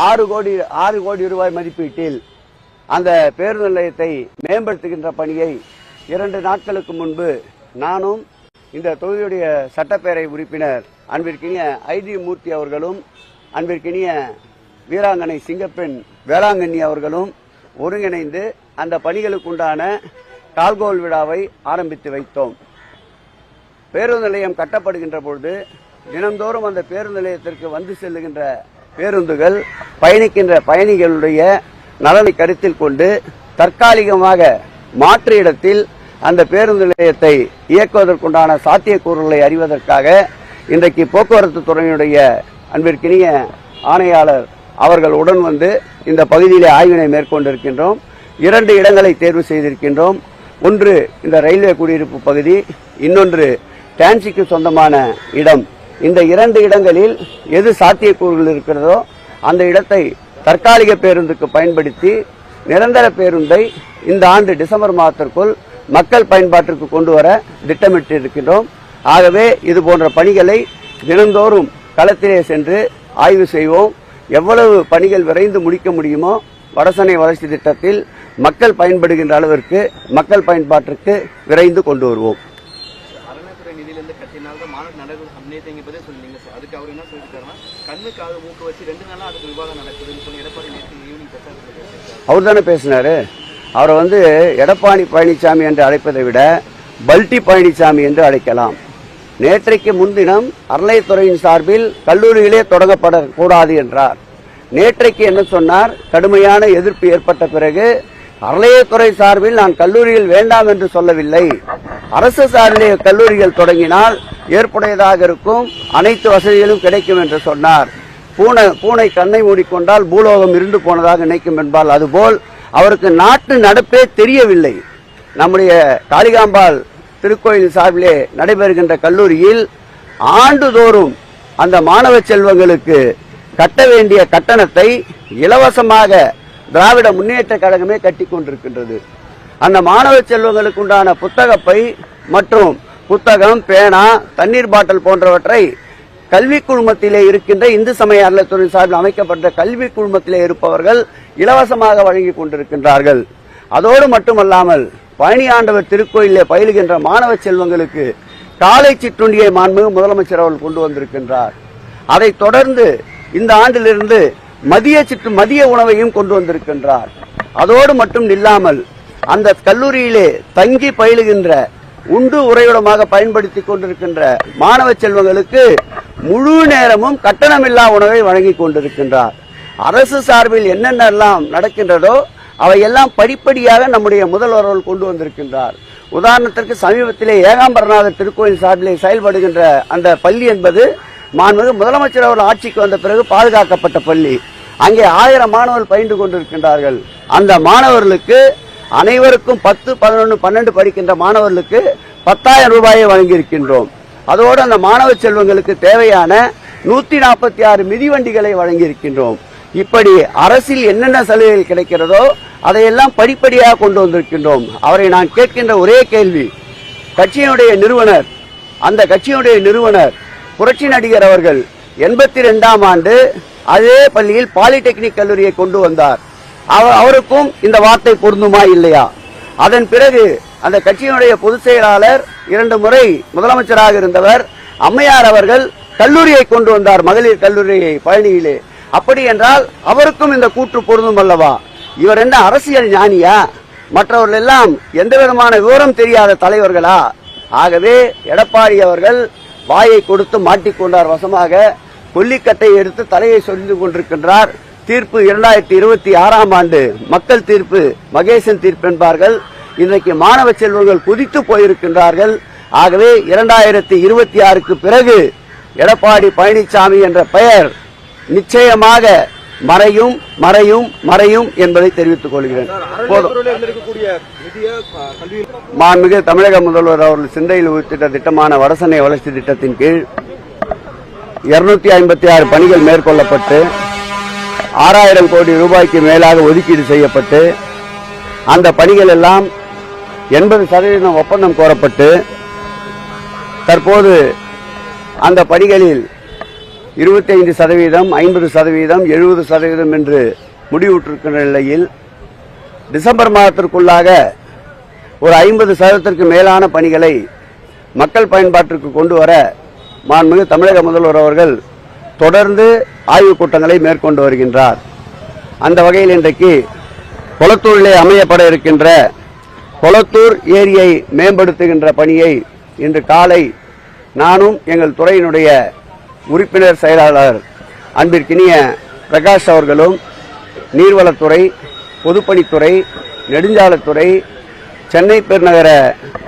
6 கோடி ரூபாய் மதிப்பீட்டில் அந்த பேருந்து நிலையத்தை மேம்படுத்துகின்ற பணியை 2 நாட்களுக்கு முன்பு நானும் இந்த தொகுதியுடைய சட்டப்பேரவை உறுப்பினர் அன்பிற்கினிய ஐடி மூர்த்தி அவர்களும் அன்பிற்கினிய வீராங்கனை சிங்கப்பெண் வேளாங்கண்ணி அவர்களும் ஒருங்கிணைந்து அந்த பணிகளுக்குண்டான கால்கோல் விழாவை ஆரம்பித்து வைத்தோம். பேருந்து நிலையம் கட்டப்படுகின்ற பொழுது தினந்தோறும் அந்த பேருந்து நிலையத்திற்கு வந்து செல்லுகின்ற பேருந்துகள் பயணிக்கின்ற பயணிகளுடைய நலனை கருத்தில் கொண்டு தற்காலிகமாக மாற்று இடத்தில் அந்த பேருந்து நிலையத்தை இயக்குவதற்குண்டான சாத்தியக்கூறுகளை அறிவதற்காக இன்றைக்கு போக்குவரத்து துறையினுடைய அன்பிற்கினிய ஆணையாளர் அவர்கள் உடன் வந்து இந்த பகுதியிலே ஆய்வினை மேற்கொண்டிருக்கின்றோம். 2 இடங்களை தேர்வு செய்திருக்கின்றோம். ஒன்று இந்த ரயில்வே குடியிருப்பு பகுதி, இன்னொன்று டான்சிக்கு சொந்தமான இடம். இந்த 2 இடங்களில் எது சாத்தியக்கூறுகள் இருக்கிறதோ அந்த இடத்தை தற்காலிக பேருந்துக்கு பயன்படுத்தி நிரந்தர பேருந்தை இந்த ஆண்டு டிசம்பர் மாதத்திற்குள் மக்கள் பயன்பாட்டிற்கு கொண்டு வர திட்டமிட்டிருக்கின்றோம். ஆகவே இது போன்ற பணிகளை தினந்தோறும் களத்திலே சென்று ஆய்வு செய்வோம். எவ்வளவு பணிகள் விரைந்து முடிக்க முடியுமோ வடசென்னை வளர்ச்சி திட்டத்தில் மக்கள் பயன்படுகின்ற அளவிற்கு மக்கள் பயன்பாட்டிற்கு விரைந்து கொண்டு வருவோம். அறநிலையத்துறை நிதியிலிருந்து கட்டினால் மாநில நடைமுறை சமயத்தை சொல்லுங்க சார். அதுக்கு அவர் என்ன சொல்லியிருக்காருன்னா கண்ணுக்காக மூக்கு வச்சு 2 நாளா அதுக்கு விவாதம் நடக்குதுன்னு சொல்லி எடப்பாடி நேற்று ஈவினிங் அவர் தானே பேசினாரு. அவரை வந்து எடப்பாடி பழனிசாமி என்று அழைப்பதை விட பல்டி பழனிசாமி என்று அழைக்கலாம். நேற்றைக்கு முன்தினம் அறநிலையத்துறையின் சார்பில் கல்லூரிகளே தொடங்கப்படக்கூடாது என்றார். நேற்றைக்கு என்ன சொன்னார்? கடுமையான எதிர்ப்பு ஏற்பட்ட பிறகு அறநிலையத்துறை சார்பில் நான் கல்லூரிகள் வேண்டாம் என்று சொல்லவில்லை, அரசு சார்பிலே கல்லூரிகள் தொடங்கினால் ஏற்புடையதாக இருக்கும், அனைத்து வசதிகளும் கிடைக்கும் என்று சொன்னார். பூனை கண்ணை மூடிக்கொண்டால் பூலோகம் இருண்டு போனதாக நினைக்கும் என்பால் அதுபோல் அவருக்கு நாட்டு நடப்பே தெரியவில்லை. நம்முடைய காளிகாம்பாள் திருக்கோயில் சார்பிலே நடைபெறுகின்ற கல்லூரியில் ஆண்டுதோறும் அந்த மாணவ செல்வங்களுக்கு கட்ட வேண்டிய கட்டணத்தை இலவசமாக திராவிட முன்னேற்ற கழகமே கட்டி கொண்டிருக்கின்றது. அந்த மாணவ செல்வங்களுக்கு உண்டான புத்தகப்பை மற்றும் புத்தகம், பேனா, தண்ணீர் பாட்டில் போன்றவற்றை கல்வி குழுமத்திலே இருக்கின்ற இந்து சமய அறநிலையத்துறை சார்பில் அமைக்கப்பட்ட கல்வி குழுமத்திலே இருப்பவர்கள் இலவசமாக வழங்கிக் கொண்டிருக்கின்றார்கள். அதோடு மட்டுமல்லாமல் பழனி ஆண்டவர் திருக்கோயிலே பயிலுகின்ற மாணவ செல்வங்களுக்கு காலை சிற்றுண்டியை மாண்புமிகு முதலமைச்சர் அவர்கள் கொண்டு வந்திருக்கின்றார். அதைத் தொடர்ந்து இந்த ஆண்டிலிருந்து மதிய உணவையும் கொண்டு வந்திருக்கின்றார். அதோடு மட்டும் இல்லாமல் அந்த கல்லூரியிலே தங்கி பயிலுகின்ற உண்டு உறைவிடமாக பயன்படுத்திக் கொண்டிருக்கின்ற மாணவ செல்வங்களுக்கு முழு நேரமும் கட்டணமில்லா உணவை வழங்கிக் கொண்டிருக்கின்றார். அரசு சார்பில் என்னென்னலாம் நடக்கின்றதோ அவையெல்லாம் படிப்படியாக நம்முடைய முதல்வர்கள் கொண்டு வந்திருக்கின்றார். உதாரணத்திற்கு சமீபத்திலே ஏகாம்பரநாதர் திருக்கோயில் சார்பிலே செயல்படுகின்ற அந்த பள்ளி என்பது மாண்புமிகு முதலமைச்சர் அவர்கள் ஆட்சிக்கு வந்த பிறகு பாதுகாக்கப்பட்ட பள்ளி. அங்கே 1000 மாணவர்கள் பயின்று கொண்டிருக்கின்றார்கள். அந்த மாணவர்களுக்கு அனைவருக்கும் 10, 11, 12 படிக்கின்ற மாணவர்களுக்கு 10,000 ரூபாயை வழங்கியிருக்கின்றோம். அதோடு அந்த மாணவ செல்வங்களுக்கு தேவையான 146 மிதிவண்டிகளை வழங்கியிருக்கின்றோம். இப்படி அரசில் என்னென்ன சலுகைகள் கிடைக்கிறதோ அதையெல்லாம் படிப்படியாக கொண்டு வந்திருக்கின்றோம். அவரை நான் கேட்கின்ற ஒரே கேள்வி, அந்த கட்சியினுடைய நிறுவனர் புரட்சி நடிகர் அவர்கள் 82ஆம் ஆண்டு அதே பள்ளியில் பாலிடெக்னிக் கல்லூரியை கொண்டு வந்தார். அவருக்கும் இந்த வார்த்தை பொருந்துமா இல்லையா? அதன் பிறகு அந்த கட்சியினுடைய பொதுச் செயலாளர் 2 முறை முதலமைச்சராக இருந்தவர் அம்மையார் அவர்கள் கல்லூரியை கொண்டு வந்தார், மகளிர் கல்லூரியை பழனியிலே. அப்படி என்றால் அவருக்கும் இந்த கூற்று பொருந்தும் அல்லவா? இவர் என்ன அரசியல் ஞானியா? மற்றவர்கள் எல்லாம் எந்த விதமான விவரம் தெரியாத தலைவர்களா? ஆகவே எடப்பாடி அவர்கள் வாயை கொடுத்து மாட்டிக்கொண்டார் வசமாக. கொல்லிக்கட்டை எடுத்து தலையை சொரிந்து கொண்டிருக்கின்றார். தீர்ப்பு 2026ஆம் ஆண்டு மக்கள் தீர்ப்பு, மகேசன் தீர்ப்பு என்பார்கள். இன்றைக்கு மாணவ செல்வங்கள் குதித்து போயிருக்கின்றார்கள். ஆகவே 2026க்கு பிறகு எடப்பாடி பழனிசாமி என்ற பெயர் நிச்சயமாக மறையும் மறையும் மறையும் என்பதை தெரிவித்துக் கொள்கிறேன். மாண்புமிகு தமிழக முதல்வர் அவர்கள் சிந்தையில் உயிர்த்திட்ட திட்டமான வடசென்னை வளர்ச்சி திட்டத்தின் கீழ் 256 பணிகள் மேற்கொள்ளப்பட்டு 6000 கோடி ரூபாய்க்கு மேலாக ஒதுக்கீடு செய்யப்பட்டு அந்த பணிகள் எல்லாம் 80% ஒப்பந்தம் கோரப்பட்டு தற்போது அந்த பணிகளில் 25%, 50%, 70% என்று முடிவுற்றிருக்கிற நிலையில் டிசம்பர் மாதத்திற்குள்ளாக ஒரு 50% மேலான பணிகளை மக்கள் பயன்பாட்டிற்கு கொண்டு வர மாண்புமிகு தமிழக முதல்வர் அவர்கள் தொடர்ந்து ஆய்வுக் கூட்டங்களை மேற்கொண்டு வருகின்றார். அந்த வகையில் இன்றைக்கு கொளத்தூரிலே அமையப்பட இருக்கின்ற கொளத்தூர் ஏரியை மேம்படுத்துகின்ற பணியை இன்று காலை நானும் எங்கள் துறையினுடைய உறுப்பினர் செயலாளர் அன்பிற்கினிய பிரகாஷ் அவர்களும் நீர்வளத்துறை, பொதுப்பணித்துறை, நெடுஞ்சாலைத்துறை, சென்னை பெருநகர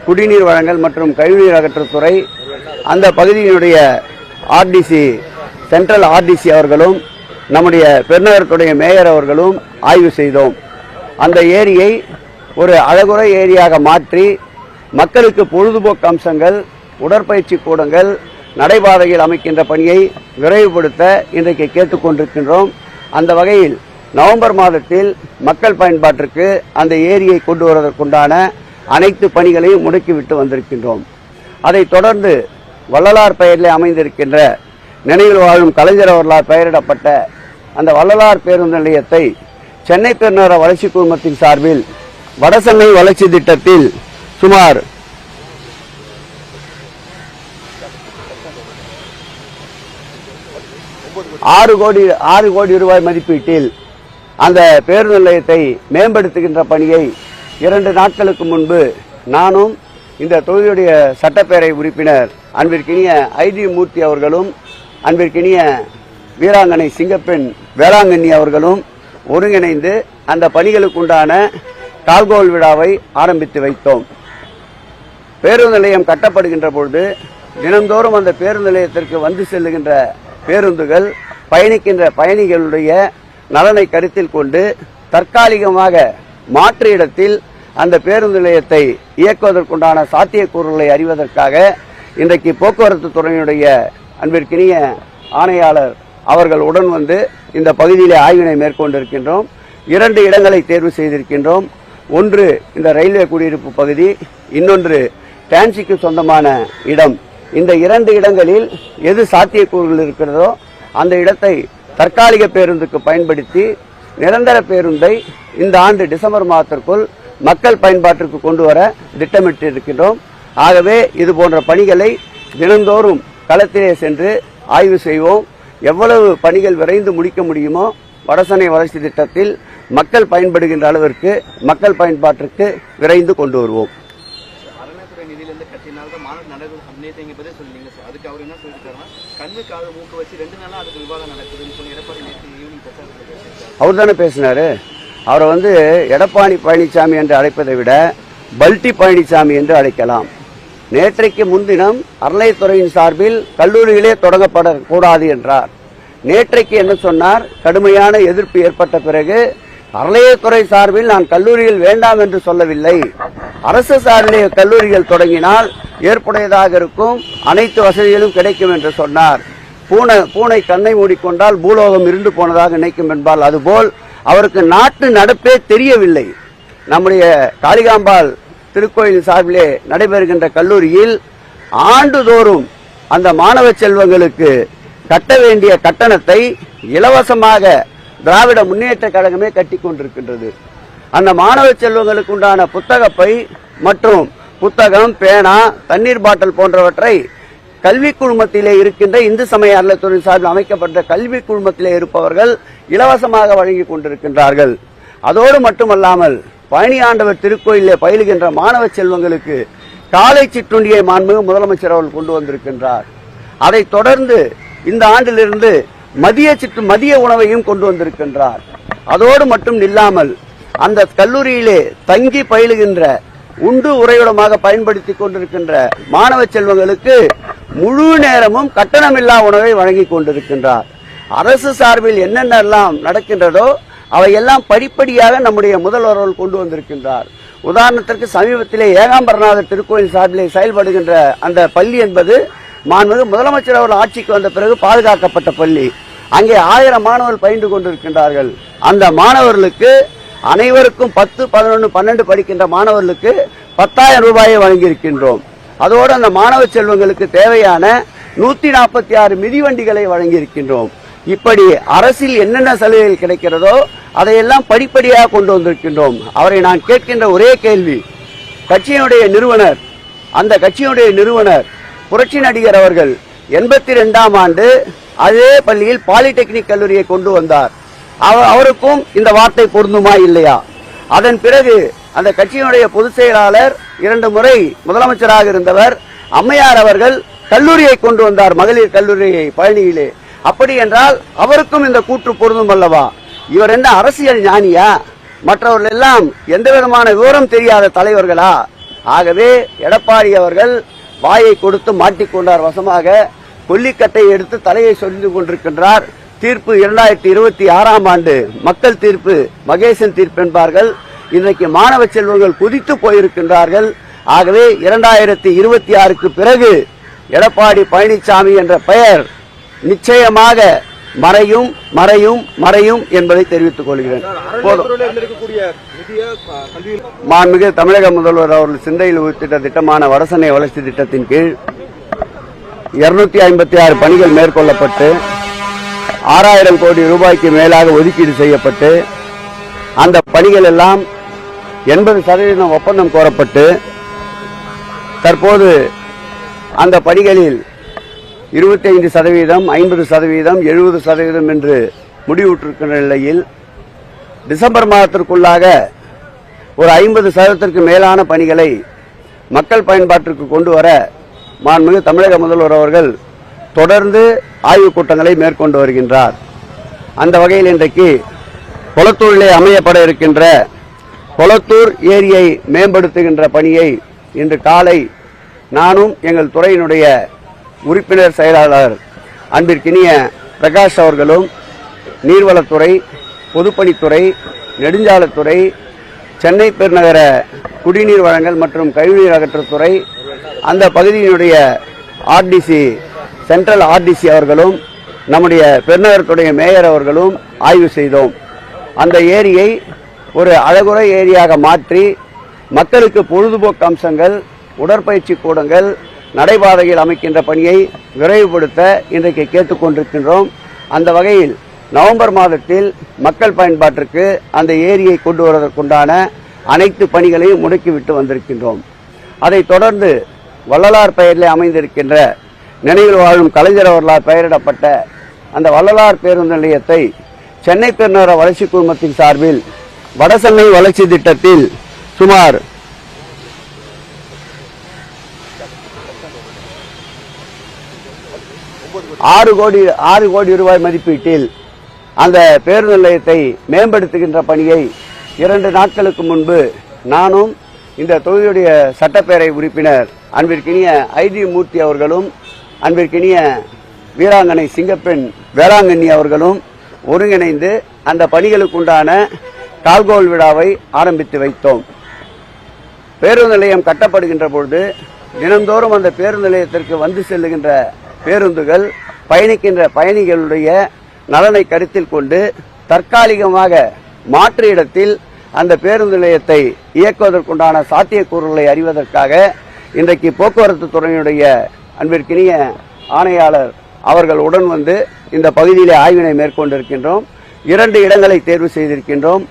குடிநீர் வழங்கல் மற்றும் கழிவுநீர் அகற்றத்துறை, அந்த பகுதியினுடைய ஆர்டிசி, சென்ட்ரல் ஆர்டிசி அவர்களும் நம்முடைய பெருநகரத்துடைய மேயர் அவர்களும் ஆய்வு செய்தோம். அந்த ஏரியை ஒரு அழகுற ஏரியாக மாற்றி மக்களுக்கு பொழுதுபோக்கு அம்சங்கள், உடற்பயிற்சி கூடங்கள், நடைபாதையில் அமைக்கின்ற பணியை விரைவுபடுத்த இன்றைக்கு கேட்டுக்கொண்டிருக்கின்றோம். அந்த வகையில் நவம்பர் மாதத்தில் மக்கள் பயன்பாட்டிற்கு அந்த ஏரியை கொண்டு வருவதற்குண்டான அனைத்து பணிகளையும் முடுக்கிவிட்டு வந்திருக்கின்றோம். அதைத் தொடர்ந்து வள்ளலார் பெயரில் அமைந்திருக்கின்ற நினைவில் வாழும் கலைஞர் அவர்களால் பெயரிடப்பட்ட அந்த வள்ளலார் பேருந்து நிலையத்தை சென்னை பெருநகர வளர்ச்சி குழுமத்தின் சார்பில் வடசென்னை வளர்ச்சி திட்டத்தில் சுமார் 6 கோடி ரூபாய் மதிப்பீட்டில் அந்த பேருந்து நிலையத்தை மேம்படுத்துகின்ற பணியை 2 நாட்களுக்கு முன்பு நானும் இந்த தொகுதியுடைய சட்டப்பேரவை உறுப்பினர் அன்பிற்கினிய ஐடி மூர்த்தி அவர்களும் அன்பிற்கினிய வீராங்கனை சிங்கப்பெண் வேளாங்கண்ணி அவர்களும் ஒருங்கிணைந்து அந்த பணிகளுக்குண்டான கால்கோல் விழாவை ஆரம்பித்து வைத்தோம். பேருந்து நிலையம் கட்டப்படுகின்ற பொழுது தினந்தோறும் அந்த பேருந்து நிலையத்திற்கு வந்து செல்லுகின்ற பேருந்துகள், பயணிக்கின்ற பயணிகளுடைய நலனை கருத்தில் கொண்டு தற்காலிகமாக மாற்று இடத்தில் அந்த பேருந்து நிலையத்தை இயக்குவதற்குண்டான சாத்தியக்கூறுகளை அறிவதற்காக இன்றைக்கு போக்குவரத்து துறையினுடைய அன்பிற்கினிய ஆணையாளர் அவர்கள் உடன் வந்து இந்த பகுதியிலே ஆய்வினை மேற்கொண்டிருக்கின்றோம். 2 இடங்களை தேர்வு செய்திருக்கின்றோம். ஒன்று இந்த ரயில்வே குடியிருப்பு பகுதி, இன்னொன்று டான்சிக்கு சொந்தமான இடம். இந்த 2 இடங்களில் எது சாத்தியக்கூறுகள் இருக்கிறதோ அந்த இடத்தை தற்காலிக பேருந்துக்கு பயன்படுத்தி நிரந்தர பேருந்தை இந்த ஆண்டு டிசம்பர் மாதத்திற்குள் மக்கள் பயன்பாட்டிற்கு கொண்டு வர திட்டமிட்டிருக்கின்றோம். ஆகவே இது போன்ற பணிகளை தினந்தோறும் களத்திலே சென்று ஆய்வு செய்வோம். எவ்வளவு பணிகள் விரைந்து முடிக்க முடியுமோ வடசென்னை வளர்ச்சி திட்டத்தில் மக்கள் பயன்படுகின்ற அளவிற்கு மக்கள் பயன்பாட்டிற்கு விரைந்து கொண்டு வருவோம். அறநிலையத்துறை நிதியிலிருந்து கட்டினால் தான் மாநில நடைபெறும் சமயத்தை பற்றி சொல்லிங்க சார். அதுக்கு அவர் என்ன சொல்லியிருக்காருன்னா கண்ணு காது மூக்கு வச்சு 2 நாளா அதுக்கு விவாதம் நடக்குதுன்னு சொல்லி எடப்பாடி நேற்று ஈவினிங் பிரச்சாரத்தில் அவர் தானே பேசினாரு. அவரை வந்து எடப்பாடி பழனிசாமி என்று அழைப்பதை விட பல்டி பழனிசாமி என்று அழைக்கலாம். நேற்றைக்கு முன்தினம் அறநிலையத்துறையின் சார்பில் கல்லூரிகளே தொடங்கப்படக்கூடாது என்றார். நேற்றைக்கு என்ன சொன்னார்? கடுமையான எதிர்ப்பு ஏற்பட்ட பிறகு அறநிலையத்துறை சார்பில் நான் கல்லூரிகள் வேண்டாம் என்று சொல்லவில்லை, அரசு சார்பிலே கல்லூரிகள் தொடங்கினால் ஏற்புடையதாக இருக்கும், அனைத்து வசதிகளும் கிடைக்கும் என்று சொன்னார். பூனை கண்ணை மூடிக்கொண்டால் பூலோகம் இருண்டு போனதாக நினைக்கும் என்பால் அதுபோல் அவருக்கு நாட்டு நடப்பே தெரியவில்லை. நம்முடைய காளிகாம்பாள் திருக்கோயில் சார்பிலே நடைபெறுகின்ற கல்லூரியில் ஆண்டுதோறும் அந்த மாணவ செல்வங்களுக்கு கட்ட வேண்டிய கட்டணத்தை இலவசமாக திராவிட முன்னேற்ற கழகமே கட்டி கொண்டிருக்கின்றது. அந்த மாணவ செல்வங்களுக்கு உண்டான புத்தகப்பை மற்றும் புத்தகம், பேனா, தண்ணீர் பாட்டில் போன்றவற்றை கல்வி குழுமத்திலே இருக்கின்ற இந்து சமய அறநிலையத்துறை சார்பில் அமைக்கப்பட்ட கல்வி குழுமத்திலே இருப்பவர்கள் இலவசமாக வழங்கி கொண்டிருக்கின்றார்கள். அதோடு மட்டுமல்லாமல் பழனி ஆண்டவர் திருக்கோயிலே பயிலுகின்ற மாணவ செல்வங்களுக்கு காலை சிற்றுண்டியை மாண்புமிகு முதலமைச்சர் அவர்கள் கொண்டு வந்திருக்கின்றார். அதைத் தொடர்ந்து இந்த ஆண்டிலிருந்து மதிய உணவையும் கொண்டு வந்திருக்கின்றார். அதோடு மட்டும் இல்லாமல் அந்த கல்லூரியிலே தங்கி பயிலுகின்ற உண்டு உறைவிடமாக பயன்படுத்தி கொண்டிருக்கின்ற மாணவ செல்வங்களுக்கு முழு நேரமும் கட்டணமில்லா உணவை வழங்கி கொண்டிருக்கின்றார். அரசு சார்பில் என்னென்னலாம் நடக்கின்றதோ அவையெல்லாம் படிப்படியாக நம்முடைய முதல்வர்கள் கொண்டு வந்திருக்கின்றார். உதாரணத்திற்கு சமீபத்திலே ஏகாம்பரநாதர் திருக்கோயில் சார்பிலே செயல்படுகின்ற அந்த பள்ளி என்பது மாண்புமிகு முதலமைச்சர் அவர்கள் ஆட்சிக்கு வந்த பிறகு பாதுகாக்கப்பட்ட பள்ளி. அங்கே 1000 மாணவர்கள் பயின்று கொண்டிருக்கின்றார்கள். அந்த மாணவர்களுக்கு அனைவருக்கும் 10, 11, 12 படிக்கின்ற மாணவர்களுக்கு 10,000 ரூபாயை வழங்கியிருக்கின்றோம். அதோடு அந்த மாணவ செல்வங்களுக்கு தேவையான 146 மிதிவண்டிகளை வழங்கியிருக்கின்றோம். இப்படி அரசில் என்னென்ன சலுகைகள் கிடைக்கிறதோ அதையெல்லாம் படிப்படியாக கொண்டு வந்திருக்கின்றோம். அவரை நான் கேட்கின்ற ஒரே கேள்வி, கட்சியினுடைய நிறுவனர், அந்த கட்சியினுடைய நிறுவனர் புரட்சி நடிகர் அவர்கள் 82ஆம் ஆண்டு அதே பள்ளியில் பாலிடெக்னிக் கல்லூரியை கொண்டு வந்தார். அவருக்கும் இந்த வார்த்தை பொருந்துமா இல்லையா? அதன் பிறகு அந்த கட்சியினுடைய பொதுச் செயலாளர் 2 முறை முதலமைச்சராக இருந்தவர் அம்மையார் அவர்கள் கல்லூரியை கொண்டு வந்தார், மகளிர் கல்லூரியை பழனியிலே. அப்படி என்றால் அவருக்கும் இந்த கூற்று பொருந்தும் அல்லவா? இவர் என்ன அரசியல் ஞானியா? மற்றவர்கள் எல்லாம் எந்த விதமான விவரம் தெரியாத தலைவர்களா? ஆகவே எடப்பாடி அவர்கள் வாயை கொடுத்து மாட்டிக்கொண்டார் வசமாக. கொல்லிக்கட்டை எடுத்து தலையை சொரிந்து கொண்டிருக்கின்றார். தீர்ப்பு 2026ஆம் ஆண்டு மக்கள் தீர்ப்பு, மகேசன் தீர்ப்பு என்பார்கள். இன்றைக்கு மாணவ செல்வங்கள் குதித்து போயிருக்கின்றார்கள். ஆகவே 2026க்கு பிறகு எடப்பாடி பழனிசாமி என்ற பெயர் நிச்சயமாக மறையும் மறையும் மறையும் என்பதை தெரிவித்துக் கொள்கிறேன். மாண்புமிகு தமிழக முதல்வர் அவர்கள் சிந்தையில் உத்திட்ட திட்டமான வடசென்னை வளர்ச்சி திட்டத்தின் கீழ் 256 பணிகள் மேற்கொள்ளப்பட்டு 6000 கோடி ரூபாய்க்கு மேலாக ஒதுக்கீடு செய்யப்பட்டு அந்த பணிகள் எல்லாம் 80% ஒப்பந்தம் கோரப்பட்டு தற்போது அந்த பணிகளில் 25%, 50%, 70% என்று முடிவுற்றிருக்கின்ற நிலையில் டிசம்பர் மாதத்திற்குள்ளாக ஒரு 50%ற்கு மேலான பணிகளை மக்கள் பயன்பாட்டிற்கு கொண்டு வர மாண்புமிகு தமிழக முதல்வர் அவர்கள் தொடர்ந்து ஆய்வுக் கூட்டங்களை மேற்கொண்டு வருகின்றார். அந்த வகையில் இன்றைக்கு கொளத்தூரிலே அமையப்பட இருக்கின்ற கொளத்தூர் ஏரியை மேம்படுத்துகின்ற பணியை இன்று காலை நானும் எங்கள் துறையினுடைய உறுப்பினர் செயலாளர் அன்பிற்கினிய பிரகாஷ் அவர்களும் நீர்வளத்துறை, பொதுப்பணித்துறை, நெடுஞ்சாலைத்துறை, சென்னை பெருநகர குடிநீர் வழங்கல் மற்றும் கழிவுநீர் அகற்றத்துறை, அந்த பகுதியினுடைய ஆர்டிசி, சென்ட்ரல் ஆர்டிசி அவர்களும் நம்முடைய பெருநகரத்துடைய மேயர் அவர்களும் ஆய்வு செய்தோம். அந்த ஏரியை ஒரு அழகுற ஏரியாக மாற்றி மக்களுக்கு பொழுதுபோக்கு அம்சங்கள், உடற்பயிற்சி கூடங்கள், நடைபாதையில் அமைக்கின்ற பணியை விரைவுபடுத்த இன்றைக்கு கேட்டுக் கொண்டிருக்கின்றோம். அந்த வகையில் நவம்பர் மாதத்தில் மக்கள் பயன்பாட்டிற்கு அந்த ஏரியை கொண்டு வருவதற்குண்டான அனைத்து பணிகளையும் முடுக்கிவிட்டு வந்திருக்கின்றோம். அதைத் தொடர்ந்து வள்ளலார் பெயரில் அமைந்திருக்கின்ற நினைவில் வாழும் கலைஞர் அவர்களால் பெயரிடப்பட்ட அந்த வள்ளலார் பேருந்து நிலையத்தை சென்னை பெருநகர வளர்ச்சி குழுமத்தின் சார்பில் வடசென்னை வளர்ச்சி திட்டத்தில் சுமார் 6 கோடி ரூபாய் மதிப்பீட்டில் அந்த பேருந்து நிலையத்தை மேம்படுத்துகின்ற பணியை 2 நாட்களுக்கு முன்பு நானும் இந்த தொகுதியுடைய சட்டப்பேரவை உறுப்பினர் அன்பிற்கினிய ஐடி மூர்த்தி அவர்களும் அன்பிற்கினிய வீராங்கனை சிங்கப்பெண் வேளாங்கண்ணி அவர்களும் ஒருங்கிணைந்து அந்த பணிகளுக்குண்டான கால்கோல் விழாவை ஆரம்பித்து வைத்தோம். பேருந்து நிலையம் கட்டப்படுகின்ற பொழுது தினந்தோறும் அந்த பேருந்து நிலையத்திற்கு வந்து செல்லுகின்ற பேருந்துகள், பயணிக்கின்ற பயணிகளுடைய நலனை கருத்தில் கொண்டு தற்காலிகமாக மாற்று இடத்தில் அந்த பேருந்து நிலையத்தை இயக்குவதற்குண்டான சாத்தியக்கூறுகளை அறிவதற்காக இன்றைக்கு போக்குவரத்து துறையினுடைய அன்பிற்கினிய ஆணையாளர் அவர்கள் உடன் வந்து இந்த பகுதியிலே ஆய்வினை மேற்கொண்டிருக்கின்றோம். 2 இடங்களை தேர்வு செய்திருக்கின்றோம்.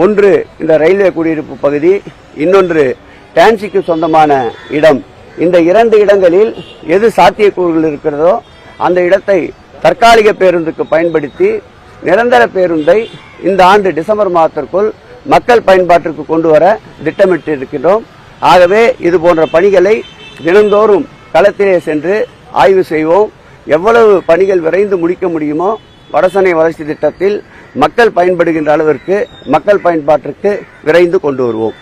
ஒன்று இந்த ரயில்வே குடியிருப்பு பகுதி, இன்னொன்று டான்சிக்கு சொந்தமான இடம். இந்த 2 இடங்களில் எது சாத்தியக்கூறுகள் இருக்கிறதோ அந்த இடத்தை தற்காலிக பேருந்துக்கு பயன்படுத்தி நிரந்தர பேருந்தை இந்த ஆண்டு டிசம்பர் மாதத்திற்குள் மக்கள் பயன்பாட்டிற்கு கொண்டு வர திட்டமிட்டு இருக்கின்றோம். ஆகவே இது போன்ற பணிகளை தினந்தோறும் களத்திலே சென்று ஆய்வு செய்வோம். எவ்வளவு பணிகள் விரைந்து முடிக்க முடியுமோ வடசென்னை வளர்ச்சி திட்டத்தில் மக்கள் பயன்படுகின்ற அளவிற்கு மக்கள் பயன்பாட்டிற்கு விரைந்து கொண்டு வருவோம்.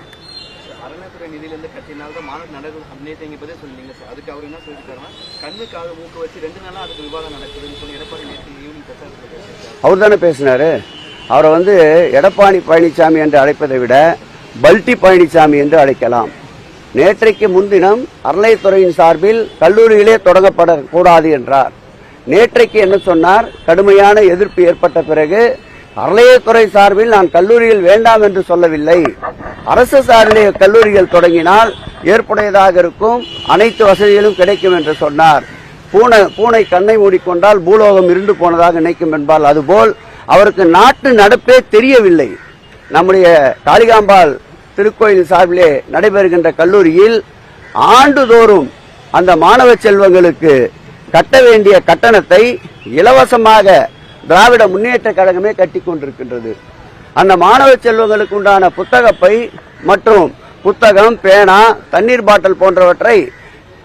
அறநிலையத்துறை நிதியிலிருந்து கட்டினால் தான் மாநில நடைபெறும் அபிநயத்தை இங்கே பதில் சொன்னீங்க சார். அதுக்கு அவர் என்ன சொல்லியிருக்காருன்னா கண்ணு காது மூக்கு வச்சு 2 நாளாக அதுக்கு விவாதம் நடக்குதுன்னு சொல்லி எடப்பாடி நேற்று ஈவினிங் பிரச்சாரத்தில் அவர் தானே பேசினாரு. அவரை வந்து எடப்பாடி பழனிசாமி என்று அழைப்பதை விட பல்டி பழனிசாமி என்று அழைக்கலாம். நேற்றைக்கு முன்தினம் அறநிலையத்துறையின் சார்பில் கல்லூரிகளே தொடங்கப்படக்கூடாது என்றார். நேற்றைக்கு என்ன சொன்னார்? கடுமையான எதிர்ப்பு ஏற்பட்ட பிறகு அறநிலையத்துறை சார்பில் நான் கல்லூரிகள் வேண்டாம் என்று சொல்லவில்லை, அரசு சார்பிலே கல்லூரிகள் தொடங்கினால் ஏற்புடையதாக இருக்கும், அனைத்து வசதிகளும் கிடைக்கும் என்று சொன்னார். பூனை கண்ணை மூடிக்கொண்டால் பூலோகம் இருண்டு போனதாக நினைக்கும் என்பால் அதுபோல் அவருக்கு நாட்டு நடப்பே தெரியவில்லை. நம்முடைய காளிகாம்பாள் திருக்கோயில் சார்பிலே நடைபெறுகின்ற கல்லூரியில் ஆண்டுதோறும் அந்த மாணவ செல்வங்களுக்கு கட்ட வேண்டிய கட்டணத்தை இலவசமாக திராவிட முன்னேற்ற கழகமே கட்டி கொண்டிருக்கின்றது. அந்த மாணவ செல்வங்களுக்கு உண்டான புத்தகப்பை மற்றும் புத்தகம், பேனா, தண்ணீர் பாட்டில் போன்றவற்றை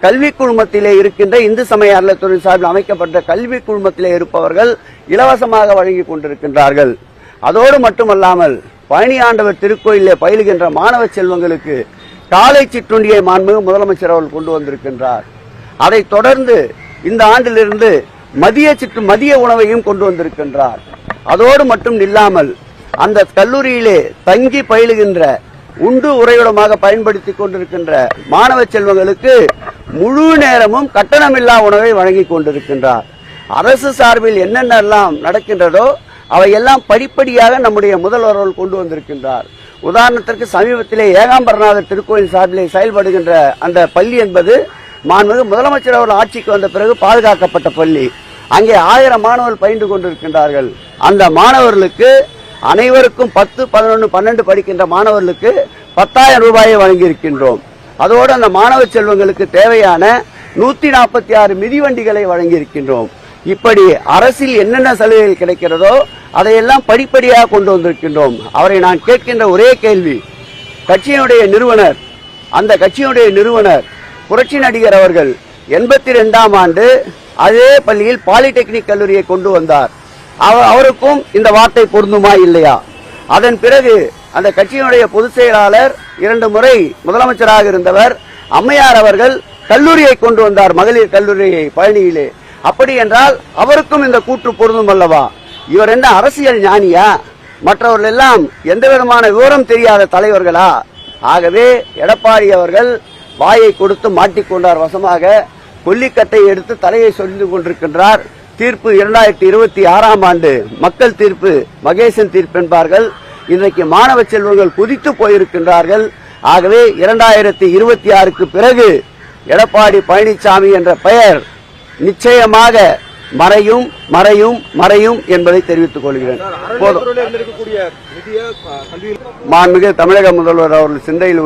கல்வி குழுமத்திலே இருக்கின்ற இந்து சமய அறநிலையத்துறை சார்பில் அமைக்கப்பட்ட கல்வி குழுமத்திலே இருப்பவர்கள் இலவசமாக வழங்கி கொண்டிருக்கின்றார்கள். அதோடு மட்டுமல்லாமல் பழனி ஆண்டவர் திருக்கோயிலே பயிலுகின்ற மாணவ செல்வங்களுக்கு காலை சிற்றுண்டியை மாண்புமிகு முதலமைச்சர் அவர்கள் கொண்டு வந்திருக்கின்றார். அதைத் தொடர்ந்து இந்த ஆண்டிலிருந்து மதிய உணவையும் கொண்டு வந்திருக்கின்றார். அதோடு மட்டும் இல்லாமல் அந்த கல்லூரியிலே தங்கி பயிலுகின்ற உண்டு உறைவிடமாக பயன்படுத்திக் கொண்டிருக்கின்ற மாணவ செல்வங்களுக்கு முழு நேரமும் கட்டணமில்லா உணவை வழங்கி கொண்டிருக்கின்றார். அரசு சார்பில் என்னென்னலாம் நடக்கின்றதோ அவையெல்லாம் படிப்படியாக நம்முடைய முதல்வர்கள் கொண்டு வந்திருக்கின்றார். உதாரணத்திற்கு சமீபத்திலே ஏகாம்பரநாதர் திருக்கோயில் சார்பிலே செயல்படுகின்ற அந்த பள்ளி என்பது மாண்புமிகு முதலமைச்சர் அவர்கள் ஆட்சிக்கு வந்த பிறகு பாதுகாக்கப்பட்ட பள்ளி. அங்கே 1000 மாணவர்கள் பயின்று கொண்டிருக்கின்றார்கள். அந்த மாணவர்களுக்கு அனைவருக்கும் 10, 11, 12 படிக்கின்ற மாணவர்களுக்கு 10,000 ரூபாயை வழங்கியிருக்கின்றோம். அதோடு அந்த மாணவ செல்வங்களுக்கு தேவையான 146 மிதிவண்டிகளை வழங்கியிருக்கின்றோம். இப்படி அரசில் என்னென்ன சலுகைகள் கிடைக்கிறதோ அதையெல்லாம் படிப்படியாக கொண்டு வந்திருக்கின்றோம். அவரை நான் கேட்கின்ற ஒரே கேள்வி, அந்த கட்சியினுடைய நிறுவனர் புரட்சி நடிகர் அவர்கள் 82ஆம் ஆண்டு அதே பள்ளியில் பாலிடெக்னிக் கல்லூரியை கொண்டு வந்தார். அவருக்கும் இந்த வார்த்தை பொருந்துமா இல்லையா? அதன் பிறகு அந்த கட்சியினுடைய பொதுச் செயலாளர் 2 முறை முதலமைச்சராக இருந்தவர் அம்மையார் அவர்கள் கல்லூரியை கொண்டு வந்தார், மகளிர் கல்லூரியை பழனியிலே. அப்படி என்றால் அவருக்கும் இந்த கூற்று பொருந்தும் அல்லவா? இவர் என்ன அரசியல் ஞானியா? மற்றவர்கள் எல்லாம் எந்த விதமான விவரம் தெரியாத தலைவர்களா? ஆகவே எடப்பாடி அவர்கள் வாயை கொடுத்து மாட்டிக்கொண்டார் வசமாக. கொல்லிக்கட்டை எடுத்து தலையை சொல்லி கொண்டிருக்கின்றார். தீர்ப்பு 2026ஆம் ஆண்டு மக்கள் தீர்ப்பு, மகேசன் தீர்ப்பு என்பார்கள். இன்றைக்கு மாணவ செல்வங்கள் குதித்து போயிருக்கின்றார்கள். ஆகவே 2026க்கு பிறகு எடப்பாடி பழனிசாமி என்ற பெயர் நிச்சயமாக மறையும் மறையும் மறையும் என்பதை தெரிவித்துக் கொள்கிறேன். மாண்புமிகு தமிழக முதல்வர் அவர்கள் சிந்தையில்